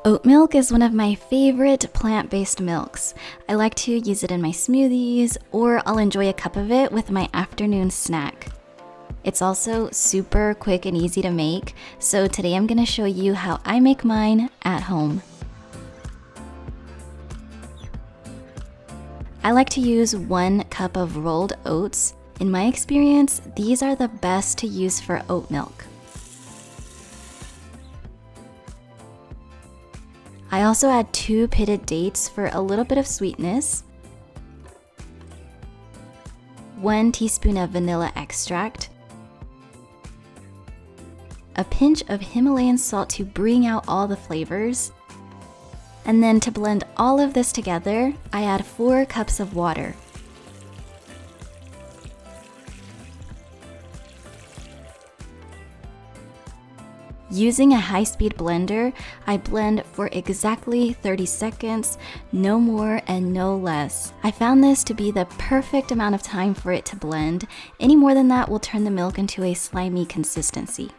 Oat milk is one of my favorite plant-based milks. I like to use it in my smoothies, or I'll enjoy a cup of it with my afternoon snack. It's also super quick and easy to make, so today I'm gonna show you how I make mine at home. I like to use 1 cup of rolled oats. In my experience, these are the best to use for oat milk. I also add 2 pitted dates for a little bit of sweetness, 1 teaspoon of vanilla extract, a pinch of Himalayan salt to bring out all the flavors, and then to blend all of this together, I add 4 cups of water. Using a high-speed blender, I blend for exactly 30 seconds, no more and no less. I found this to be the perfect amount of time for it to blend. Any more than that will turn the milk into a slimy consistency.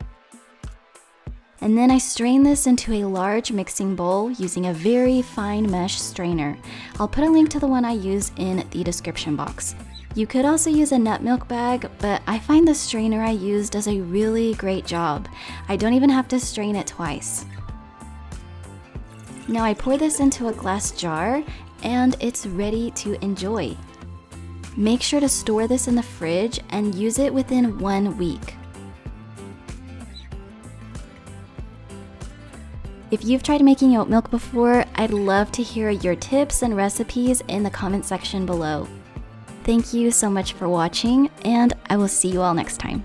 And then I strain this into a large mixing bowl using a very fine mesh strainer. I'll put a link to the one I use in the description box. You could also use a nut milk bag, but I find the strainer I use does a really great job. I don't even have to strain it twice. Now I pour this into a glass jar and it's ready to enjoy. Make sure to store this in the fridge and use it within 1 week. If you've tried making oat milk before, I'd love to hear your tips and recipes in the comment section below. Thank you so much for watching, and I will see you all next time.